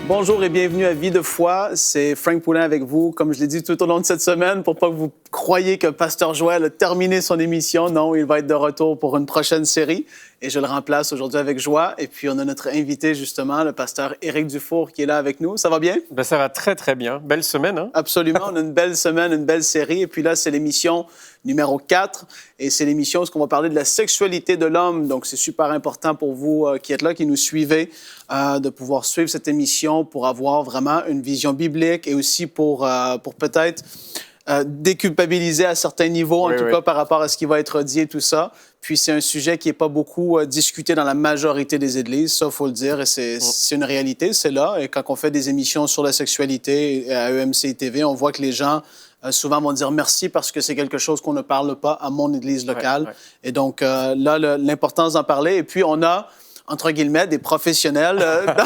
Bonjour et bienvenue à Vie de foi. C'est Frank Poulin avec vous, comme je l'ai dit tout au long de cette semaine, pour pas que vous croyiez que Pasteur Joël a terminé son émission. Non, il va être de retour pour une prochaine série et je le remplace aujourd'hui avec joie. Et puis, on a notre invité, justement, le pasteur Éric Dufour, qui est là avec nous. Ça va bien? Ben, ça va très, très bien. Belle semaine, hein? Absolument. On a une belle semaine, une belle série. Et puis là, c'est l'émission numéro 4. Et c'est l'émission où on va parler de la sexualité de l'homme. Donc, c'est super important pour vous qui êtes là, qui nous suivez, de pouvoir suivre cette émission pour avoir vraiment une vision biblique et aussi pour peut-être déculpabiliser à certains niveaux, en tout cas par rapport à ce qui va être dit et tout ça. Puis c'est un sujet qui n'est pas beaucoup discuté dans la majorité des églises, ça, il faut le dire, et c'est une réalité, c'est là. Et quand on fait des émissions sur la sexualité à EMC TV, on voit que les gens souvent vont dire merci parce que c'est quelque chose qu'on ne parle pas à mon église locale. Et donc là, l'importance d'en parler. Et puis on a, entre guillemets, des professionnels dans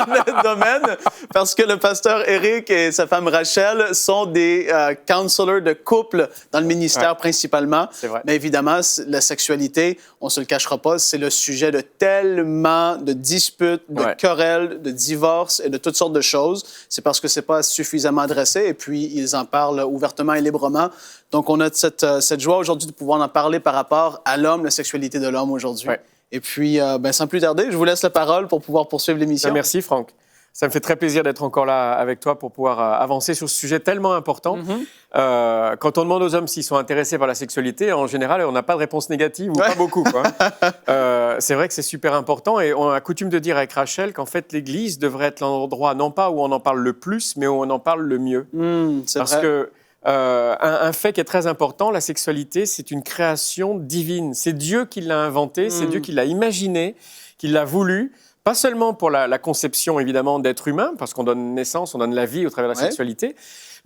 le domaine, parce que le pasteur Éric et sa femme Rachel sont des counselors de couple dans le ministère principalement. C'est vrai. Mais évidemment, la sexualité, on ne se le cachera pas, c'est le sujet de tellement de disputes, de querelles, de divorces et de toutes sortes de choses. C'est parce que ce n'est pas suffisamment adressé et puis ils en parlent ouvertement et librement. Donc, on a cette joie aujourd'hui de pouvoir en parler par rapport à l'homme, la sexualité de l'homme aujourd'hui. Et puis, sans plus tarder, je vous laisse la parole pour pouvoir poursuivre l'émission. Merci, Franck. Ça me fait très plaisir d'être encore là avec toi pour pouvoir avancer sur ce sujet tellement important. Quand on demande aux hommes s'ils sont intéressés par la sexualité, en général, on n'a pas de réponse négative ou pas beaucoup, quoi. C'est vrai que c'est super important et on a coutume de dire avec Rachel qu'en fait, l'Église devrait être l'endroit non pas où on en parle le plus, mais où on en parle le mieux. Parce que un fait qui est très important, la sexualité, c'est une création divine. C'est Dieu qui l'a inventée, c'est Dieu qui l'a imaginée, qui l'a voulu. Pas seulement pour la conception, évidemment, d'être humain, parce qu'on donne naissance, on donne la vie au travers de la sexualité,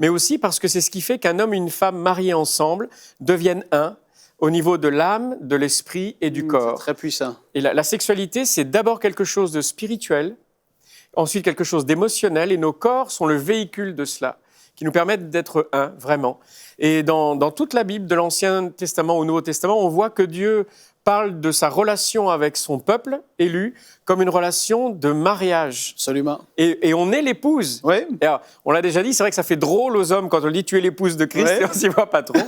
mais aussi parce que c'est ce qui fait qu'un homme et une femme mariés ensemble deviennent un au niveau de l'âme, de l'esprit et du corps. C'est très puissant. Et la sexualité, c'est d'abord quelque chose de spirituel, ensuite quelque chose d'émotionnel, et nos corps sont le véhicule de cela, qui nous permettent d'être un, vraiment. Et dans toute la Bible, de l'Ancien Testament au Nouveau Testament, on voit que Dieu parle de sa relation avec son peuple élu comme une relation de mariage. Absolument. Et on est l'épouse. Oui. Et alors, on l'a déjà dit, c'est vrai que ça fait drôle aux hommes quand on dit « tu es l'épouse de Christ » et on s'y voit pas trop.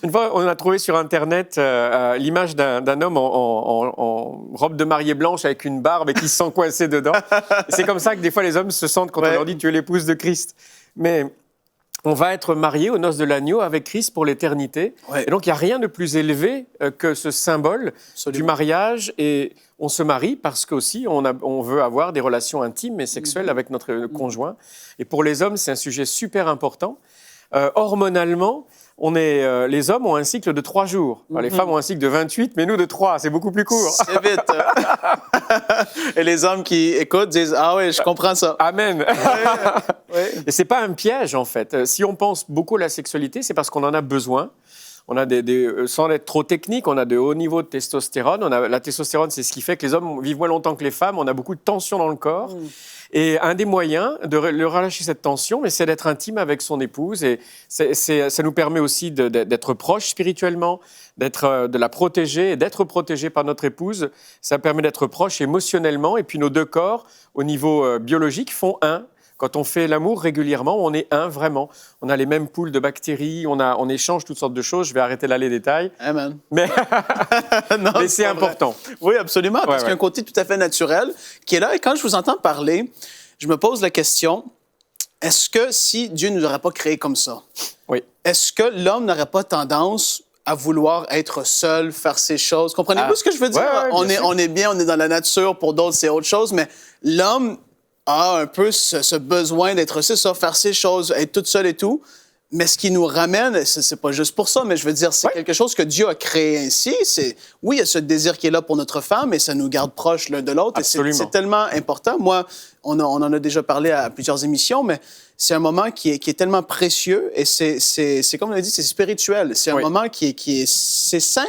Une fois, on a trouvé sur Internet l'image d'un homme en robe de mariée blanche avec une barbe et qui se sent coincé dedans. C'est comme ça que des fois les hommes se sentent quand on leur dit « tu es l'épouse de Christ ». Mais on va être mariés aux noces de l'agneau avec Christ pour l'éternité. Et donc, il n'y a rien de plus élevé que ce symbole du mariage. Et on se marie parce qu'aussi, on veut avoir des relations intimes et sexuelles avec notre conjoint. Et pour les hommes, c'est un sujet super important. Hormonalement, les hommes ont un cycle de 3 jours. Alors, les femmes ont un cycle de 28, mais nous de 3. C'est beaucoup plus court. C'est vite. Et les hommes qui écoutent disent « Ah oui, je comprends ça. » Amen. Et ce n'est pas un piège, en fait. Si on pense beaucoup à la sexualité, c'est parce qu'on en a besoin. On a sans être trop technique, on a de hauts niveaux de testostérone. La testostérone, c'est ce qui fait que les hommes vivent moins longtemps que les femmes. On a beaucoup de tension dans le corps. Et un des moyens de relâcher cette tension, c'est d'être intime avec son épouse. Et ça nous permet aussi d'être proche spirituellement, de la protéger et d'être protégé par notre épouse. Ça permet d'être proche émotionnellement. Et puis nos deux corps, au niveau biologique, font un. Quand on fait l'amour régulièrement, on est un, vraiment. On a les mêmes poules de bactéries, on échange toutes sortes de choses. Je vais arrêter là les détails. Amen. Mais, non, mais c'est important. Oui, absolument, parce qu'il y a un côté tout à fait naturel qui est là. Et quand je vous entends parler, je me pose la question, est-ce que si Dieu ne nous aurait pas créés comme ça, est-ce que l'homme n'aurait pas tendance à vouloir être seul, faire ses choses? Comprenez-vous ce que je veux dire? On est bien, on est dans la nature. Pour d'autres, c'est autre chose. Mais l'homme a un peu ce besoin d'être seul, faire ses choses, être toute seule et tout. Mais ce qui nous ramène, c'est pas juste pour ça, mais je veux dire, c'est quelque chose que Dieu a créé ainsi. Oui, il y a ce désir qui est là pour notre femme, mais ça nous garde proches l'un de l'autre. Et c'est tellement important. Moi, on en a déjà parlé à plusieurs émissions, mais c'est un moment qui est tellement précieux et c'est comme on l'a dit, c'est spirituel. C'est un moment c'est sain.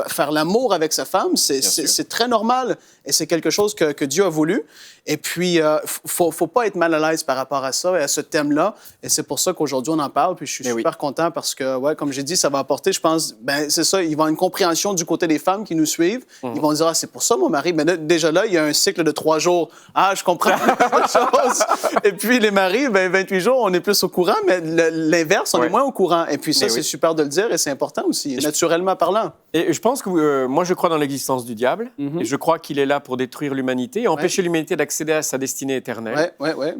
Faire l'amour avec sa femme, c'est très normal et c'est quelque chose que Dieu a voulu. Et puis, faut pas être mal à l'aise par rapport à ça et à ce thème-là. Et c'est pour ça qu'aujourd'hui, on en parle. Puis je suis super content parce que, ouais, comme j'ai dit, ça va apporter, je pense, c'est ça, il va y avoir une compréhension du côté des femmes qui nous suivent. Ils vont dire, c'est pour ça, mon mari. Mais là, déjà là, il y a un cycle de 3 jours. Je comprends quelque chose. Et puis, les maris, 28 jours, on est plus au courant, mais l'inverse, on est moins au courant. Et puis ça, c'est super de le dire et c'est important aussi, naturellement parlant. Et je pense que moi, je crois dans l'existence du diable. Et je crois qu'il est là pour détruire l'humanité et empêcher l'humanité d'accéder à sa destinée éternelle.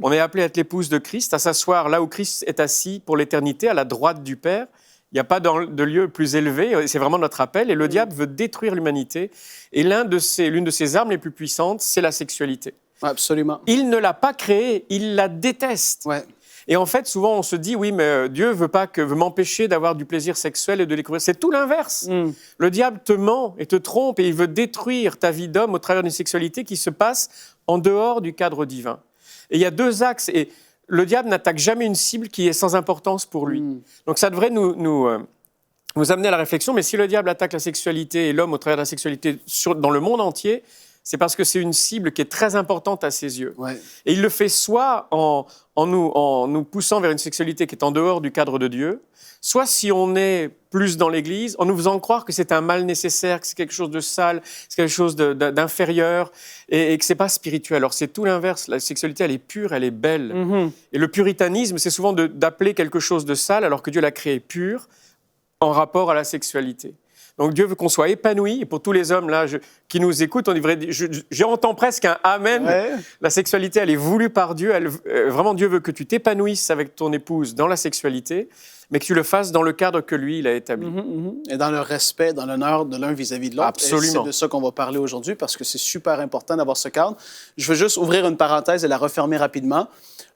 On est appelé à être l'épouse de Christ, à s'asseoir là où Christ est assis pour l'éternité, à la droite du Père. Il n'y a pas de lieu plus élevé, c'est vraiment notre appel. Et le diable veut détruire l'humanité. Et l'une de ses armes les plus puissantes, c'est la sexualité. Absolument. Il ne l'a pas créée, il la déteste. Et en fait, souvent, on se dit, oui, mais Dieu veut m'empêcher d'avoir du plaisir sexuel et de découvrir. C'est tout l'inverse. Le diable te ment et te trompe et il veut détruire ta vie d'homme au travers d'une sexualité qui se passe en dehors du cadre divin. Et il y a 2 axes. Et le diable n'attaque jamais une cible qui est sans importance pour lui. Donc ça devrait nous amener à la réflexion. Mais si le diable attaque la sexualité et l'homme au travers de la sexualité dans le monde entier, c'est parce que c'est une cible qui est très importante à ses yeux. Et il le fait soit en nous poussant vers une sexualité qui est en dehors du cadre de Dieu, soit si on est plus dans l'Église, en nous faisant croire que c'est un mal nécessaire, que c'est quelque chose de sale, c'est quelque chose d'inférieur et que c'est pas spirituel. Alors c'est tout l'inverse. La sexualité, elle est pure, elle est belle. Et le puritanisme, c'est souvent d'appeler quelque chose de sale alors que Dieu l'a créé pur en rapport à la sexualité. Donc Dieu veut qu'on soit épanoui. Et pour tous les hommes là qui nous écoutent, on devrait, j'entends presque un amen. La sexualité, elle est voulue par Dieu. Vraiment, Dieu veut que tu t'épanouisses avec ton épouse dans la sexualité, mais que tu le fasses dans le cadre que lui, il a établi. Et dans le respect, dans l'honneur de l'un vis-à-vis de l'autre. Absolument. Et c'est de ça qu'on va parler aujourd'hui parce que c'est super important d'avoir ce cadre. Je veux juste ouvrir une parenthèse et la refermer rapidement.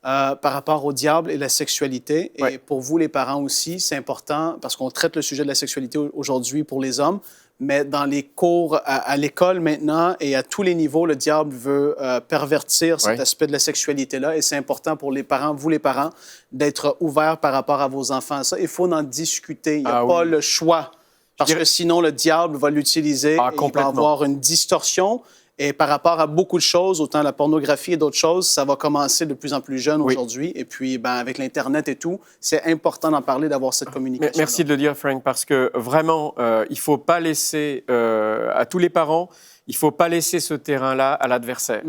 Par rapport au diable et la sexualité. Et pour vous, les parents aussi, c'est important parce qu'on traite le sujet de la sexualité aujourd'hui pour les hommes, mais dans les cours à l'école maintenant et à tous les niveaux, le diable veut pervertir cet aspect de la sexualité-là et c'est important pour les parents, vous les parents, d'être ouverts par rapport à vos enfants. Ça, il faut en discuter. Il n'y a pas le choix parce que sinon, le diable va l'utiliser et il va avoir une distorsion. Et par rapport à beaucoup de choses, autant la pornographie et d'autres choses, ça va commencer de plus en plus jeune aujourd'hui. Et puis, avec l'Internet et tout, c'est important d'en parler, d'avoir cette communication. Merci de le dire, Frank, parce que vraiment, il ne faut pas laisser à tous les parents, il ne faut pas laisser ce terrain-là à l'adversaire.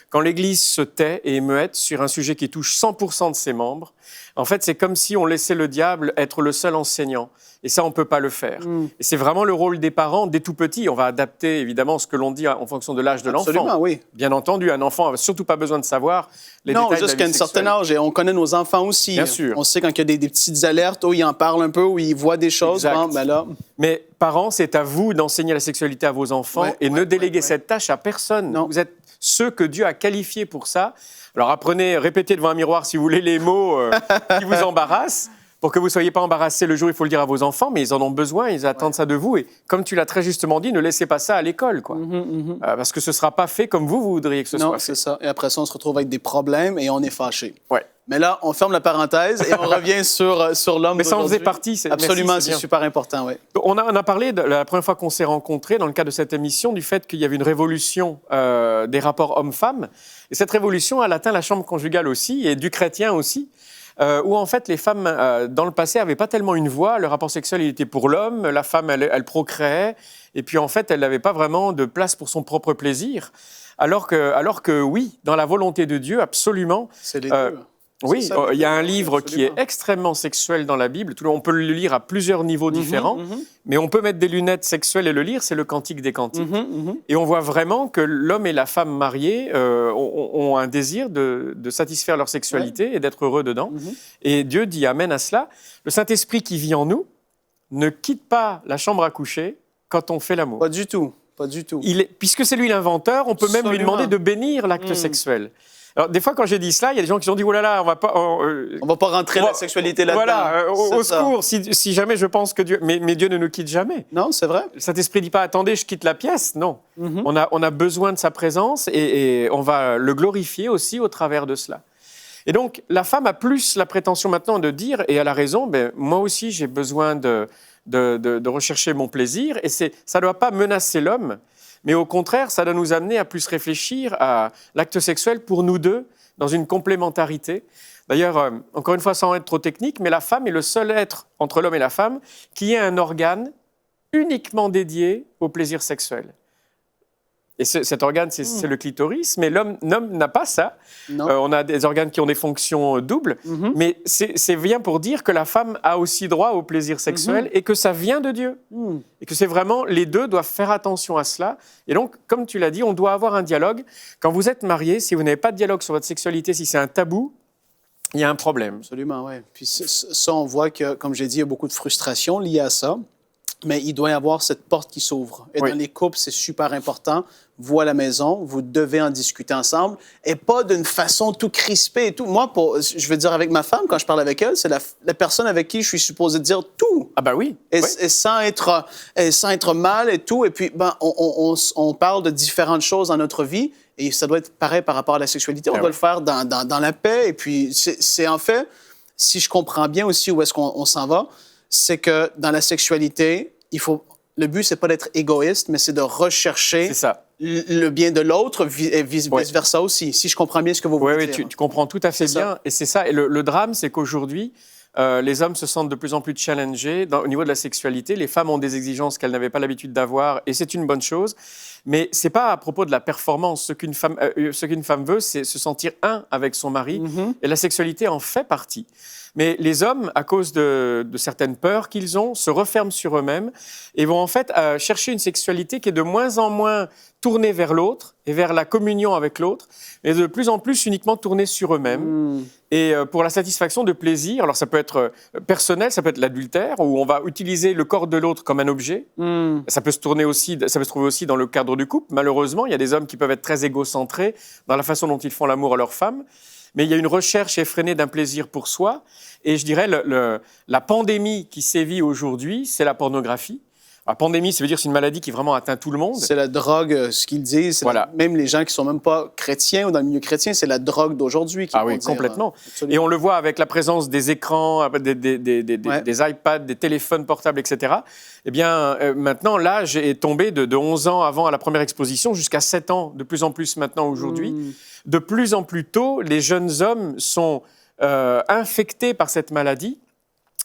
Quand l'Église se tait et est muette sur un sujet qui touche 100% de ses membres, en fait, c'est comme si on laissait le diable être le seul enseignant. Et ça, on ne peut pas le faire. Et c'est vraiment le rôle des parents, dès tout petits. On va adapter, évidemment, ce que l'on dit en fonction de l'âge de l'enfant. Absolument, oui. Bien entendu, un enfant n'a surtout pas besoin de savoir les détails de la vie sexuelle. Non, jusqu'à un certain âge. Et on connaît nos enfants aussi. Bien sûr. On sait quand il y a des petites alertes où ils en parlent un peu, où ils voient des choses. Là... Mais parents, c'est à vous d'enseigner la sexualité à vos enfants et ne déléguer cette tâche à personne. Non. Vous êtes ceux que Dieu a qualifiés pour ça. Alors répétez devant un miroir si vous voulez les mots qui vous embarrassent. Pour que vous ne soyez pas embarrassés le jour, il faut le dire à vos enfants, mais ils en ont besoin, ils attendent ça de vous. Et comme tu l'as très justement dit, ne laissez pas ça à l'école, quoi. Parce que ce ne sera pas fait comme vous voudriez que ce soit fait. Non, c'est ça. Et après ça, on se retrouve avec des problèmes et on est fâchés. Mais là, on ferme la parenthèse et on revient sur l'homme. Mais ça en faisait partie. Absolument, c'est super important, oui. On a parlé, la première fois qu'on s'est rencontrés, dans le cadre de cette émission, du fait qu'il y avait une révolution des rapports hommes-femmes. Et cette révolution, elle atteint la chambre conjugale aussi, et du chrétien aussi. Où en fait les femmes, dans le passé, n'avaient pas tellement une voix. Le rapport sexuel, il était pour l'homme. La femme, elle procréait. Et puis en fait, elle n'avait pas vraiment de place pour son propre plaisir. Alors que oui, dans la volonté de Dieu, absolument. C'est les deux. Oui, il y a un livre qui est extrêmement sexuel dans la Bible. On peut le lire à plusieurs niveaux différents, mais on peut mettre des lunettes sexuelles et le lire, c'est le Cantique des Cantiques. Et on voit vraiment que l'homme et la femme mariés ont un désir de satisfaire leur sexualité et d'être heureux dedans. Et Dieu dit amen à cela. Le Saint-Esprit qui vit en nous ne quitte pas la chambre à coucher quand on fait l'amour. Pas du tout, pas du tout. Puisque c'est lui l'inventeur, on peut même lui demander de bénir l'acte sexuel. Alors, des fois, quand j'ai dit cela, il y a des gens qui se sont dit « Oh là là, on va pas... on va pas rentrer la sexualité là-dedans. » Voilà, au secours, si jamais je pense que Dieu... Mais Dieu ne nous quitte jamais. Non, c'est vrai. Le Saint-Esprit ne dit pas « Attendez, je quitte la pièce ». Non. On a besoin de sa présence et on va le glorifier aussi au travers de cela. Et donc, la femme a plus la prétention maintenant de dire, et elle a raison, ben, moi aussi j'ai besoin de rechercher mon plaisir, et ça ne doit pas menacer l'homme, mais au contraire, ça doit nous amener à plus réfléchir à l'acte sexuel pour nous deux, dans une complémentarité. D'ailleurs, encore une fois, sans être trop technique, mais la femme est le seul être entre l'homme et la femme qui ait un organe uniquement dédié au plaisir sexuel. Et cet organe, c'est le clitoris, mais l'homme n'a pas ça. On a des organes qui ont des fonctions doubles, mais c'est bien pour dire que la femme a aussi droit au plaisir sexuel et que ça vient de Dieu. Et que c'est vraiment, les deux doivent faire attention à cela. Et donc, comme tu l'as dit, on doit avoir un dialogue. Quand vous êtes marié, si vous n'avez pas de dialogue sur votre sexualité, si c'est un tabou, il y a un problème. Absolument, oui. Puis ça, on voit que, comme j'ai dit, il y a beaucoup de frustration liée à ça. Mais il doit y avoir cette porte qui s'ouvre. Et dans les couples, c'est super important. Vous, à la maison, vous devez en discuter ensemble et pas d'une façon tout crispée et tout. Moi, je veux dire, avec ma femme, quand je parle avec elle, c'est la personne avec qui je suis supposé dire tout. Ah ben oui. Et sans être mal et tout. Et puis, on parle de différentes choses dans notre vie et ça doit être pareil par rapport à la sexualité. On doit le faire dans la paix. Et puis, c'est en fait, si je comprends bien aussi où est-ce qu'on s'en va, c'est que dans la sexualité, le but, c'est pas d'être égoïste, mais c'est de rechercher le bien de l'autre et vice-versa aussi, si je comprends bien ce que vous voulez dire. Oui, tu comprends tout à fait bien. Et c'est ça. Et le drame, c'est qu'aujourd'hui, les hommes se sentent de plus en plus challengés au niveau de la sexualité. Les femmes ont des exigences qu'elles n'avaient pas l'habitude d'avoir, et c'est une bonne chose. Mais ce n'est pas à propos de la performance. Ce qu'une femme veut, c'est se sentir un avec son mari. Et la sexualité en fait partie. Mais les hommes, à cause de certaines peurs qu'ils ont, se referment sur eux-mêmes et vont en fait chercher une sexualité qui est de moins en moins tournée vers l'autre et vers la communion avec l'autre, mais de plus en plus uniquement tournée sur eux-mêmes. Et pour la satisfaction de plaisir, alors ça peut être personnel, ça peut être l'adultère, où on va utiliser le corps de l'autre comme un objet. Ça peut se trouver aussi dans le cadre du couple. Malheureusement, il y a des hommes qui peuvent être très égocentrés dans la façon dont ils font l'amour à leur femme. Mais il y a une recherche effrénée d'un plaisir pour soi. Et je dirais, la pandémie qui sévit aujourd'hui, c'est la pornographie. La pandémie, ça veut dire que c'est une maladie qui vraiment atteint tout le monde. C'est la drogue, ce qu'ils disent. Même les gens qui ne sont même pas chrétiens ou dans le milieu chrétien, c'est la drogue d'aujourd'hui. Ah oui, complètement. Et on le voit avec la présence des écrans, des iPads, des téléphones portables, etc. Eh bien, maintenant, l'âge est tombé de 11 ans avant à la première exposition jusqu'à 7 ans, de plus en plus maintenant aujourd'hui. De plus en plus tôt, les jeunes hommes sont infectés par cette maladie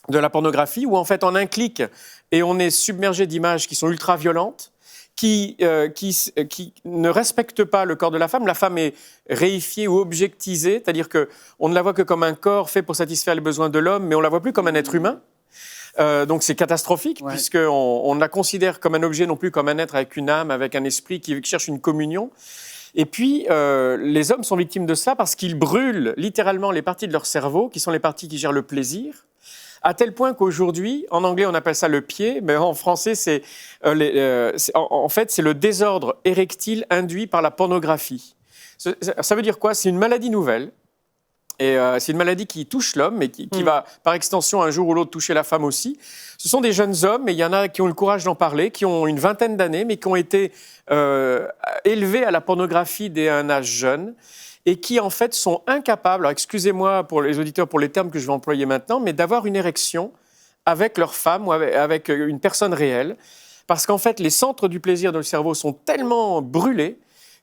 de la pornographie, où en fait, en un clic, et on est submergé d'images qui sont ultra-violentes, qui ne respectent pas le corps de la femme. La femme est réifiée ou objectisée, c'est-à-dire qu'on ne la voit que comme un corps fait pour satisfaire les besoins de l'homme, mais on ne la voit plus comme un être humain. Donc c'est catastrophique, puisqu'on la considère comme un objet, non plus comme un être avec une âme, avec un esprit qui cherche une communion. Et puis, les hommes sont victimes de ça parce qu'ils brûlent littéralement les parties de leur cerveau, qui sont les parties qui gèrent le plaisir, à tel point qu'aujourd'hui, en anglais, on appelle ça le pied, mais en français, en fait, c'est le désordre érectile induit par la pornographie. Ça veut dire quoi? C'est une maladie nouvelle. Et c'est une maladie qui touche l'homme, mais qui va, par extension, un jour ou l'autre, toucher la femme aussi. Ce sont des jeunes hommes, et il y en a qui ont le courage d'en parler, qui ont une vingtaine d'années, mais qui ont été élevés à la pornographie dès un âge jeune, et qui, en fait, sont incapables, alors excusez-moi pour les auditeurs pour les termes que je vais employer maintenant, mais d'avoir une érection avec leur femme ou avec une personne réelle, parce qu'en fait, les centres du plaisir dans le cerveau sont tellement brûlés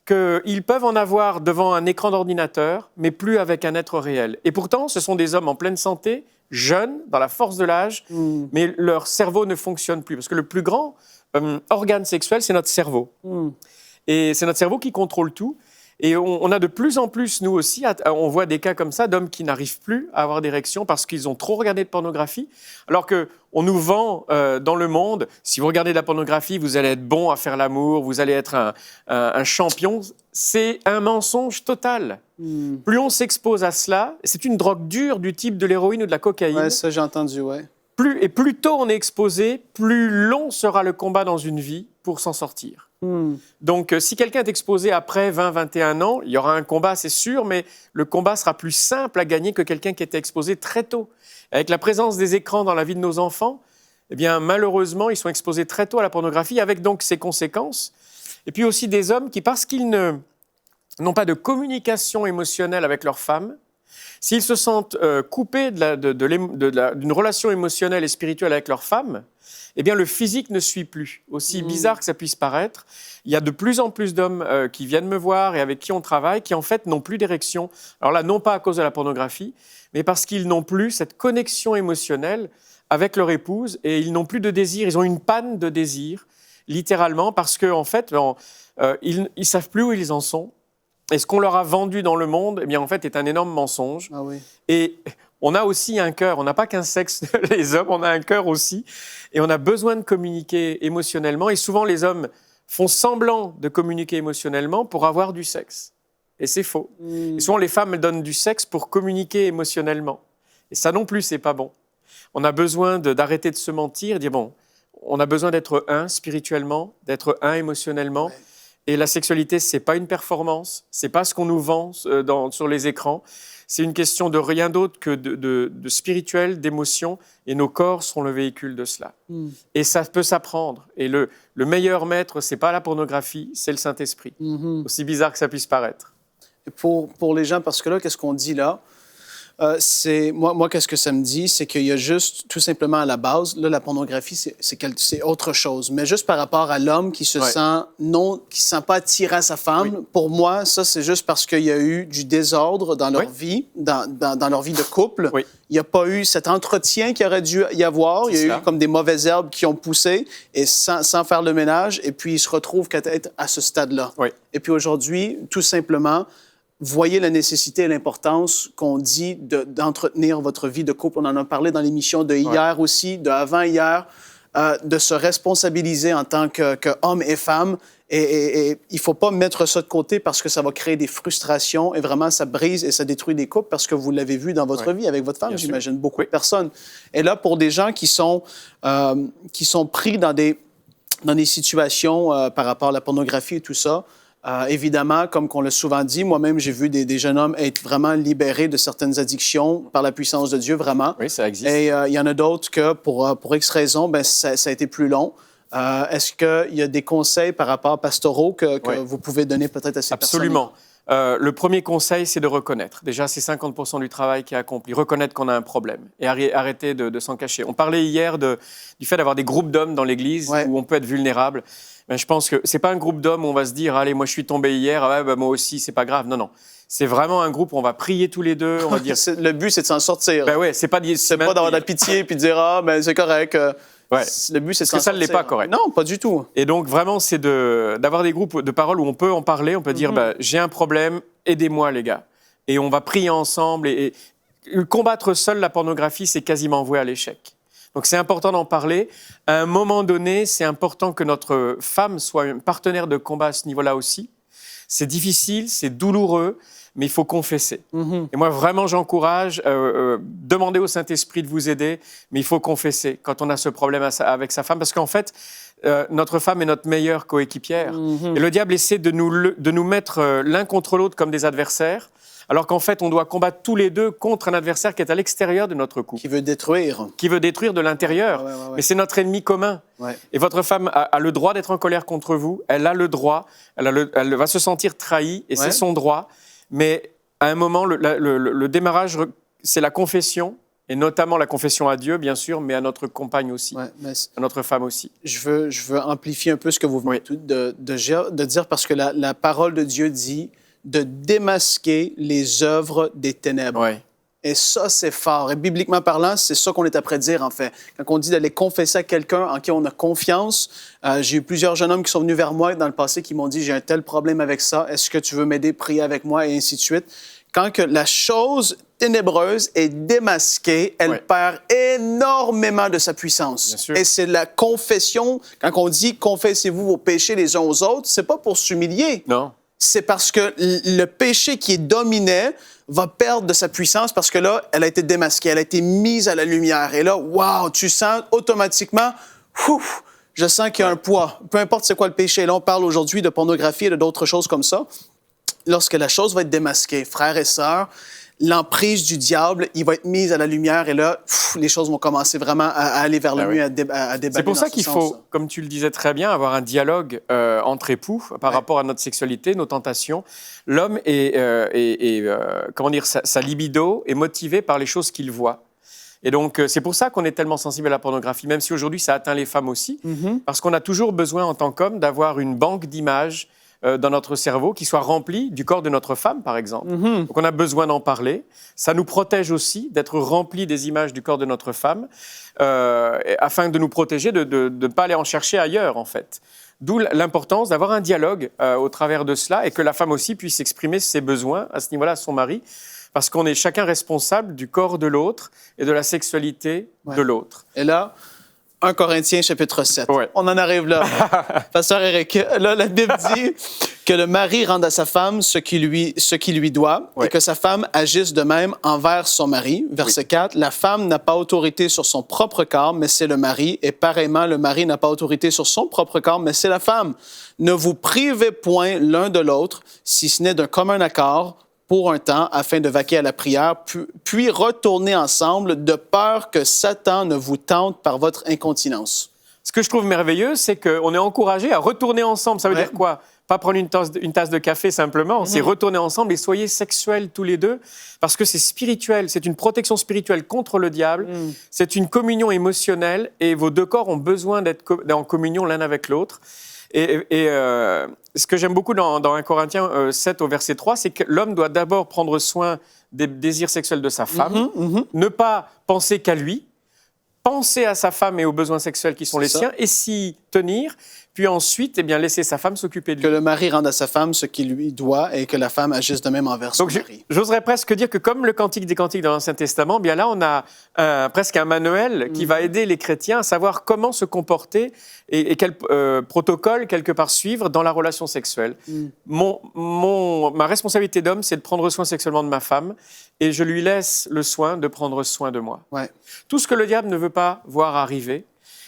qu'ils peuvent en avoir devant un écran d'ordinateur, mais plus avec un être réel. Et pourtant, ce sont des hommes en pleine santé, jeunes, dans la force de l'âge, mais leur cerveau ne fonctionne plus. Parce que le plus grand organe sexuel, c'est notre cerveau. Et c'est notre cerveau qui contrôle tout. Et on a de plus en plus, nous aussi, on voit des cas comme ça d'hommes qui n'arrivent plus à avoir d'érection parce qu'ils ont trop regardé de pornographie, alors qu'on nous vend dans le monde, si vous regardez de la pornographie, vous allez être bon à faire l'amour, vous allez être un champion. C'est un mensonge total. Plus on s'expose à cela, c'est une drogue dure du type de l'héroïne ou de la cocaïne. Oui, ça j'ai entendu, oui. Plus tôt on est exposé, plus long sera le combat dans une vie pour s'en sortir. Donc, si quelqu'un est exposé après 20, 21 ans, il y aura un combat, c'est sûr, mais le combat sera plus simple à gagner que quelqu'un qui était exposé très tôt. Avec la présence des écrans dans la vie de nos enfants, eh bien, malheureusement, ils sont exposés très tôt à la pornographie, avec donc ses conséquences. Et puis aussi des hommes qui, parce qu'ils n'ont pas de communication émotionnelle avec leur femme, S'ils se sentent coupés d'une relation émotionnelle et spirituelle avec leur femme, eh bien le physique ne suit plus. Aussi bizarre que ça puisse paraître, il y a de plus en plus d'hommes qui viennent me voir et avec qui on travaille, qui en fait n'ont plus d'érection. Alors là, non pas à cause de la pornographie, mais parce qu'ils n'ont plus cette connexion émotionnelle avec leur épouse et ils n'ont plus de désir. Ils ont une panne de désir, littéralement, parce qu'en fait, ils ne savent plus où ils en sont. Et ce qu'on leur a vendu dans le monde, eh bien, en fait, est un énorme mensonge. Ah oui. Et on a aussi un cœur. On n'a pas qu'un sexe, les hommes, on a un cœur aussi. Et on a besoin de communiquer émotionnellement. Et souvent, les hommes font semblant de communiquer émotionnellement pour avoir du sexe. Et c'est faux. Et souvent, les femmes elles donnent du sexe pour communiquer émotionnellement. Et ça non plus, c'est pas bon. On a besoin d'arrêter de se mentir, de dire, bon, on a besoin d'être un spirituellement, d'être un émotionnellement. Ouais. Et la sexualité, ce n'est pas une performance, ce n'est pas ce qu'on nous vend sur les écrans. C'est une question de rien d'autre que de spirituel, d'émotion, et nos corps sont le véhicule de cela. Et ça peut s'apprendre. Et le meilleur maître, ce n'est pas la pornographie, c'est le Saint-Esprit. Aussi bizarre que ça puisse paraître. Et pour les gens, parce que là, qu'est-ce qu'on dit là? Moi, qu'est-ce que ça me dit? C'est qu'il y a juste, tout simplement à la base, là, la pornographie, c'est autre chose. Mais juste par rapport à l'homme qui se sent pas attiré à sa femme, pour moi, ça, c'est juste parce qu'il y a eu du désordre dans leur vie, dans leur vie de couple. Il n'y a pas eu cet entretien qu'il aurait dû y avoir. Il y a eu comme des mauvaises herbes qui ont poussé et sans faire le ménage. Et puis, ils se retrouvent qu'à être à ce stade-là. Et puis aujourd'hui, tout simplement, voyez la nécessité et l'importance qu'on dit d'entretenir votre vie de couple. On en a parlé dans l'émission de hier aussi, de avant-hier, de se responsabiliser en tant qu'homme et femme. Et il ne faut pas mettre ça de côté parce que ça va créer des frustrations et vraiment, ça brise et ça détruit des couples parce que vous l'avez vu dans votre vie avec votre femme, j'imagine, beaucoup de personnes. Et là, pour des gens qui sont pris dans des situations par rapport à la pornographie et tout ça, évidemment, comme on l'a souvent dit, moi-même, j'ai vu des jeunes hommes être vraiment libérés de certaines addictions par la puissance de Dieu, vraiment. Oui, ça existe. Et il y en a d'autres que, pour X raisons, ça a été plus long. Est-ce qu'il y a des conseils par rapport pastoraux que vous pouvez donner peut-être à ces personnes? Absolument. Le premier conseil, c'est de reconnaître. Déjà, c'est 50% du travail qui est accompli. Reconnaître qu'on a un problème et arrêter de s'en cacher. On parlait hier du fait d'avoir des groupes d'hommes dans l'Église où on peut être vulnérable. Ben, je pense que ce n'est pas un groupe d'hommes où on va se dire « Allez, moi, je suis tombé hier, moi aussi, c'est pas grave. » Non, non. C'est vraiment un groupe où on va prier tous les deux. On va dire... Le but, c'est de s'en sortir. Ben ouais, c'est pas d'avoir de la pitié et de dire « Ah, ben c'est correct. » Le but, c'est de s'en sortir. Parce que ça ne l'est pas correct. Non, pas du tout. Et donc, vraiment, c'est d'avoir des groupes de parole où on peut en parler. On peut dire « J'ai un problème, aidez-moi, les gars. » Et on va prier ensemble. Et combattre seul la pornographie, c'est quasiment voué à l'échec. Donc, c'est important d'en parler. À un moment donné, c'est important que notre femme soit un partenaire de combat à ce niveau-là aussi. C'est difficile, c'est douloureux, mais il faut confesser. Et moi, vraiment, j'encourage, demandez au Saint-Esprit de vous aider, mais il faut confesser quand on a ce problème avec sa femme, parce qu'en fait, notre femme est notre meilleure coéquipière. Et le diable essaie de nous mettre l'un contre l'autre comme des adversaires, alors qu'en fait, on doit combattre tous les deux contre un adversaire qui est à l'extérieur de notre couple. Qui veut détruire. Qui veut détruire de l'intérieur. Mais c'est notre ennemi commun. Et votre femme a le droit d'être en colère contre vous. Elle a le droit. Elle va se sentir trahie et c'est son droit. Mais à un moment, le démarrage, c'est la confession. Et notamment la confession à Dieu, bien sûr, mais à notre compagne aussi, à notre femme aussi. Je veux amplifier un peu ce que vous venez de dire, parce que la parole de Dieu dit de démasquer les œuvres des ténèbres. Et ça, c'est fort. Et bibliquement parlant, c'est ça qu'on est après dire, en fait. Quand on dit d'aller confesser à quelqu'un en qui on a confiance, j'ai eu plusieurs jeunes hommes qui sont venus vers moi dans le passé qui m'ont dit « J'ai un tel problème avec ça, est-ce que tu veux m'aider, prier avec moi? » et ainsi de suite. Quand que la chose ténébreuse est démasquée, elle perd énormément de sa puissance. Et c'est la confession. Quand on dit « Confessez-vous vos péchés les uns aux autres », c'est pas pour s'humilier. Non. C'est parce que le péché qui est dominé va perdre de sa puissance parce que là, elle a été démasquée, elle a été mise à la lumière. Et là, wow, tu sens automatiquement, je sens qu'il y a un poids. Peu importe c'est quoi le péché. Là, on parle aujourd'hui de pornographie et d'autres choses comme ça. Lorsque la chose va être démasquée, frères et sœurs, l'emprise du diable, il va être mis à la lumière et là, les choses vont commencer vraiment à aller vers le mieux, à déballer. C'est pour ça qu'il faut, sens. comme tu le disais très bien, avoir un dialogue entre époux par rapport à notre sexualité, nos tentations. L'homme comment dire, sa libido est motivée par les choses qu'il voit. Et donc, c'est pour ça qu'on est tellement sensible à la pornographie, même si aujourd'hui, ça atteint les femmes aussi, parce qu'on a toujours besoin, en tant qu'homme, d'avoir une banque d'images dans notre cerveau qui soit remplie du corps de notre femme, par exemple. Donc, on a besoin d'en parler. Ça nous protège aussi d'être rempli des images du corps de notre femme, afin de nous protéger de ne pas aller en chercher ailleurs, en fait. D'où l'importance d'avoir un dialogue au travers de cela et que la femme aussi puisse exprimer ses besoins à ce niveau-là à son mari, parce qu'on est chacun responsable du corps de l'autre et de la sexualité de l'autre. Et là, 1 Corinthiens, chapitre 7. Ouais. On en arrive là. Pasteur Eric, là, la Bible dit que le mari rende à sa femme ce qui lui doit et que sa femme agisse de même envers son mari. Verset 4, la femme n'a pas autorité sur son propre corps, mais c'est le mari. Et pareillement, le mari n'a pas autorité sur son propre corps, mais c'est la femme. Ne vous privez point l'un de l'autre, si ce n'est d'un commun accord, pour un temps, afin de vaquer à la prière, puis retourner ensemble, de peur que Satan ne vous tente par votre incontinence. Ce que je trouve merveilleux, c'est qu'on est encouragé à retourner ensemble. Ça veut dire quoi? Pas prendre une tasse de café simplement, c'est retourner ensemble et soyez sexuels tous les deux, parce que c'est spirituel, c'est une protection spirituelle contre le diable, c'est une communion émotionnelle et vos deux corps ont besoin d'être en communion l'un avec l'autre. Et ce que j'aime beaucoup dans 1 Corinthiens 7 au verset 3, c'est que l'homme doit d'abord prendre soin des désirs sexuels de sa femme, ne pas penser qu'à lui, penser à sa femme et aux besoins sexuels qui sont les siens et s'y tenir, puis ensuite laisser sa femme s'occuper de lui. Que le mari rende à sa femme ce qu'il lui doit et que la femme agisse de même envers son mari. J'oserais presque dire que comme le Cantique des Cantiques dans l'Ancien Testament, bien là, on a presque un manuel qui va aider les chrétiens à savoir comment se comporter et quel protocole, quelque part, suivre dans la relation sexuelle. Ma responsabilité d'homme, c'est de prendre soin sexuellement de ma femme et je lui laisse le soin de prendre soin de moi. Ouais. Tout ce que le diable ne veut pas voir arriver.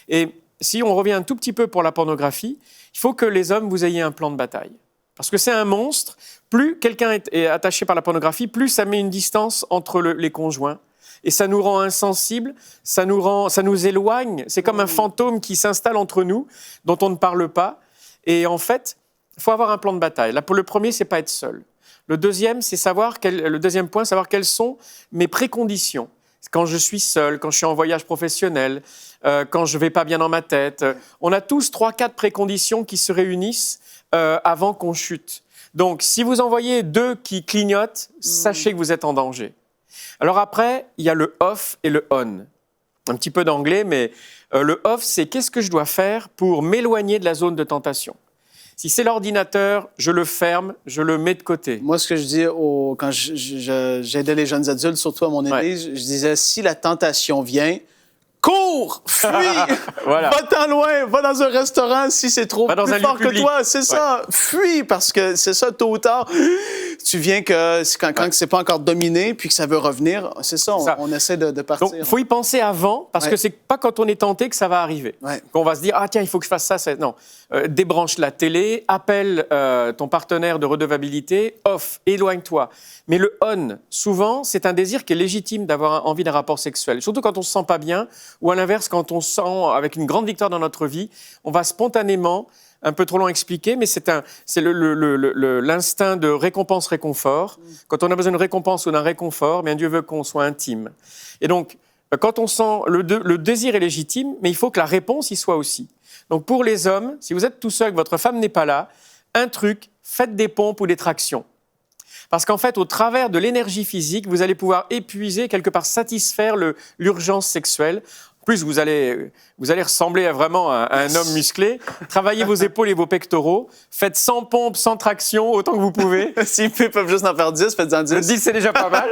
Et si on revient un tout petit peu pour la pornographie, il faut que les hommes, vous ayez un plan de bataille. Parce que c'est un monstre. Plus quelqu'un est attaché par la pornographie, plus ça met une distance entre les conjoints. Et ça nous rend insensibles, ça nous éloigne. C'est comme un fantôme qui s'installe entre nous, dont on ne parle pas. Et en fait, il faut avoir un plan de bataille. Là, pour le premier, c'est pas être seul. Le deuxième, c'est le deuxième point, savoir quelles sont mes préconditions. Quand je suis seul, quand je suis en voyage professionnel, quand je ne vais pas bien dans ma tête. On a tous 3-4 préconditions qui se réunissent avant qu'on chute. Donc, si vous en voyez 2 qui clignotent, sachez que vous êtes en danger. Alors après, il y a le off et le on. Un petit peu d'anglais, mais le off, c'est qu'est-ce que je dois faire pour m'éloigner de la zone de tentation. Si c'est l'ordinateur, je le ferme, je le mets de côté. Moi, ce que je dis quand j'aidais les jeunes adultes, surtout à mon église, je disais, si la tentation vient, cours, fuis, va-t'en loin, va dans un restaurant si c'est trop plus fort que toi, c'est ça, fuis, parce que c'est ça, tôt ou tard, tu viens que quand c'est pas encore dominé, puis que ça veut revenir, c'est ça, on essaie de partir. Donc, il faut y penser avant, parce que c'est pas quand on est tenté que ça va arriver. Qu'on va se dire, ah tiens, il faut que je fasse ça. Non, débranche la télé, appelle ton partenaire de redevabilité, off, éloigne-toi. Mais le on, souvent, c'est un désir qui est légitime d'avoir envie d'un rapport sexuel, surtout quand on se sent pas bien, ou à l'inverse, quand on se sent avec une grande victoire dans notre vie, on va spontanément, un peu trop long à expliquer, mais c'est l'instinct de récompense-réconfort. Quand on a besoin de récompense ou d'un réconfort, bien Dieu veut qu'on soit intime. Et donc, quand on sent le désir est légitime, mais il faut que la réponse y soit aussi. Donc pour les hommes, si vous êtes tout seul, que votre femme n'est pas là, un truc, faites des pompes ou des tractions. Parce qu'en fait, au travers de l'énergie physique, vous allez pouvoir épuiser, quelque part satisfaire l'urgence sexuelle. En plus, vous allez ressembler vraiment à un homme musclé. Travaillez vos épaules et vos pectoraux. Faites 100 pompes, 100 tractions, autant que vous pouvez. S'ils peuvent juste en faire 10, faites-en 10. 10, c'est déjà pas mal.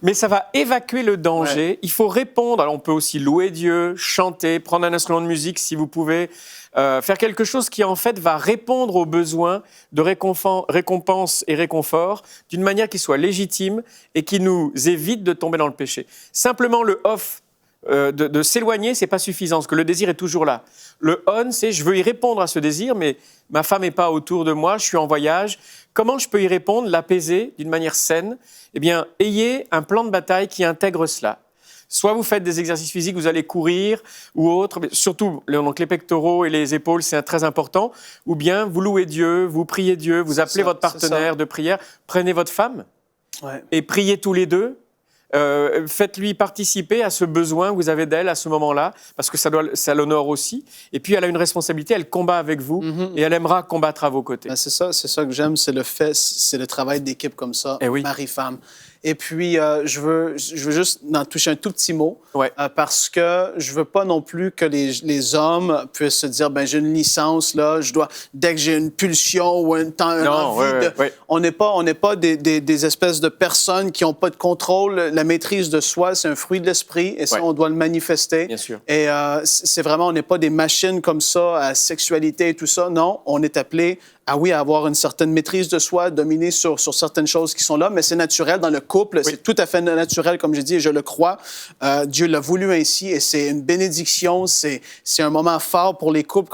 Mais ça va évacuer le danger. Ouais. Il faut répondre. Alors, on peut aussi louer Dieu, chanter, prendre un instrument de musique si vous pouvez. Faire quelque chose qui, en fait, va répondre aux besoins de récompense et réconfort d'une manière qui soit légitime et qui nous évite de tomber dans le péché. Simplement, le off, de s'éloigner, c'est pas suffisant, parce que le désir est toujours là. Le on, c'est je veux y répondre à ce désir, mais ma femme n'est pas autour de moi, je suis en voyage. Comment je peux y répondre, l'apaiser d'une manière saine? Eh bien, ayez un plan de bataille qui intègre cela. Soit vous faites des exercices physiques, vous allez courir ou autre, mais surtout donc les pectoraux et les épaules, c'est très important. Ou bien vous louez Dieu, vous priez Dieu, vous appelez votre partenaire de prière, prenez votre femme et priez tous les deux. Faites-lui participer à ce besoin que vous avez d'elle à ce moment-là, parce que ça l'honore aussi. Et puis, elle a une responsabilité, elle combat avec vous et elle aimera combattre à vos côtés. Ben, c'est ça que j'aime, c'est le travail d'équipe comme ça, mari-femme. Et puis, je veux juste en toucher un tout petit mot, parce que je veux pas non plus que les hommes puissent se dire, ben j'ai une licence, là, dès que j'ai une pulsion ou un envie On n'est pas des espèces de personnes qui n'ont pas de contrôle. La maîtrise de soi, c'est un fruit de l'esprit, et ça, on doit le manifester. Bien sûr. Et c'est vraiment, on n'est pas des machines comme ça, à sexualité et tout ça. Non, on est appelé à avoir une certaine maîtrise de soi, dominer sur certaines choses qui sont là, mais c'est naturel dans le couple, c'est tout à fait naturel, comme j'ai dit, et je le crois. Dieu l'a voulu ainsi, et c'est une bénédiction, c'est un moment fort pour les couples,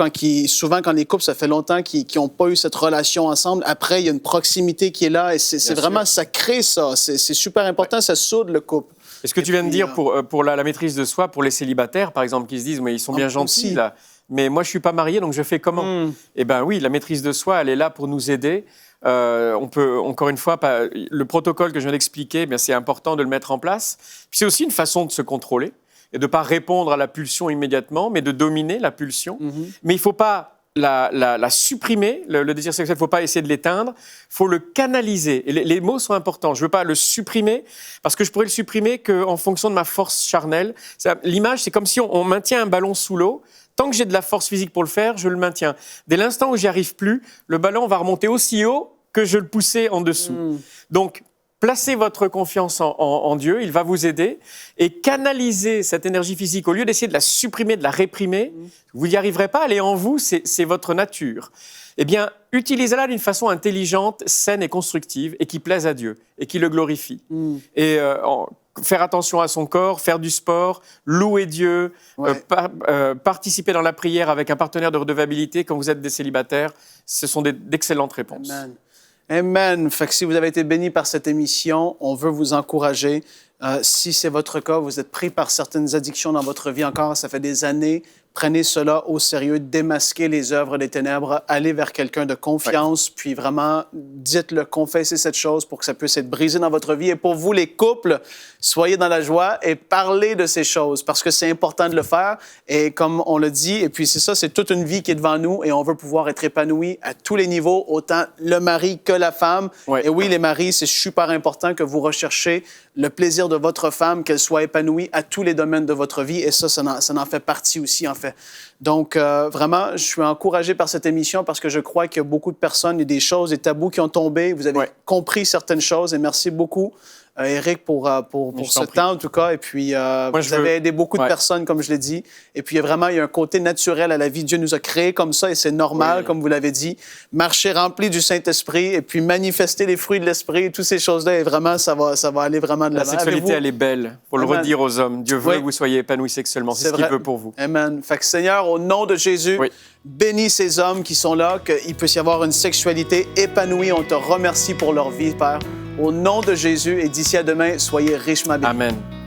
souvent quand les couples, ça fait longtemps qu'ils n'ont pas eu cette relation ensemble, après, il y a une proximité qui est là, et c'est vraiment, ça crée ça, c'est super important, ça soude le couple. Et ce que tu viens de dire pour la maîtrise de soi, pour les célibataires, par exemple, qui se disent, mais ils sont bien gentils, là. Mais moi, je ne suis pas marié, donc je fais comment? Eh bien oui, la maîtrise de soi, elle est là pour nous aider. On peut, encore une fois, le protocole que je viens d'expliquer, c'est important de le mettre en place. Puis c'est aussi une façon de se contrôler et de ne pas répondre à la pulsion immédiatement, mais de dominer la pulsion. Mais il ne faut pas la supprimer, le désir sexuel, il ne faut pas essayer de l'éteindre, il faut le canaliser. Et les mots sont importants. Je ne veux pas le supprimer, parce que je pourrais le supprimer qu'en fonction de ma force charnelle. L'image, c'est comme si on maintient un ballon sous l'eau. Tant que j'ai de la force physique pour le faire, je le maintiens. Dès l'instant où j'y arrive plus, le ballon va remonter aussi haut que je le poussais en dessous. Donc, placez votre confiance en Dieu, il va vous aider, et canalisez cette énergie physique. Au lieu d'essayer de la supprimer, de la réprimer, vous n'y arriverez pas, elle est en vous, c'est votre nature. Eh bien, utilisez-la d'une façon intelligente, saine et constructive, et qui plaise à Dieu, et qui le glorifie. Et faire attention à son corps, faire du sport, louer Dieu, participer dans la prière avec un partenaire de redevabilité quand vous êtes des célibataires, ce sont d'excellentes réponses. Amen. Amen. Fait que si vous avez été bénis par cette émission, on veut vous encourager. Si c'est votre cas, vous êtes pris par certaines addictions dans votre vie encore, ça fait des années, prenez cela au sérieux, démasquez les œuvres des ténèbres, allez vers quelqu'un de confiance, puis vraiment, dites-le, confessez cette chose pour que ça puisse être brisé dans votre vie. Et pour vous, les couples, soyez dans la joie et parlez de ces choses, parce que c'est important de le faire. Et comme on le dit, et puis c'est ça, c'est toute une vie qui est devant nous, et on veut pouvoir être épanoui à tous les niveaux, autant le mari que la femme. Et oui, les maris, c'est super important que vous recherchez le plaisir de votre femme, qu'elle soit épanouie à tous les domaines de votre vie, et ça en fait partie aussi, en fait. Donc, vraiment, je suis encouragé par cette émission parce que je crois qu'il y a beaucoup de personnes, il y a des choses, des tabous qui ont tombé, vous avez compris certaines choses, et merci beaucoup, Éric, pour ce temps, en tout cas. Et puis, vous avez aidé beaucoup de personnes, comme je l'ai dit. Et puis, il y a un côté naturel à la vie. Dieu nous a créés comme ça, et c'est normal, comme vous l'avez dit. Marcher rempli du Saint-Esprit, et puis manifester les fruits de l'Esprit, toutes ces choses-là, et vraiment, ça va aller vraiment de l'avant. La sexualité, elle est belle. Il faut le redire aux hommes. Dieu veut que vous soyez épanouis sexuellement. C'est ce qu'il veut pour vous. Amen. Fait que, Seigneur, au nom de Jésus, bénis ces hommes qui sont là, qu'il puisse y avoir une sexualité épanouie. On te remercie pour leur vie, Père. Au nom de Jésus, et d'ici à demain, soyez richement bénis. Amen.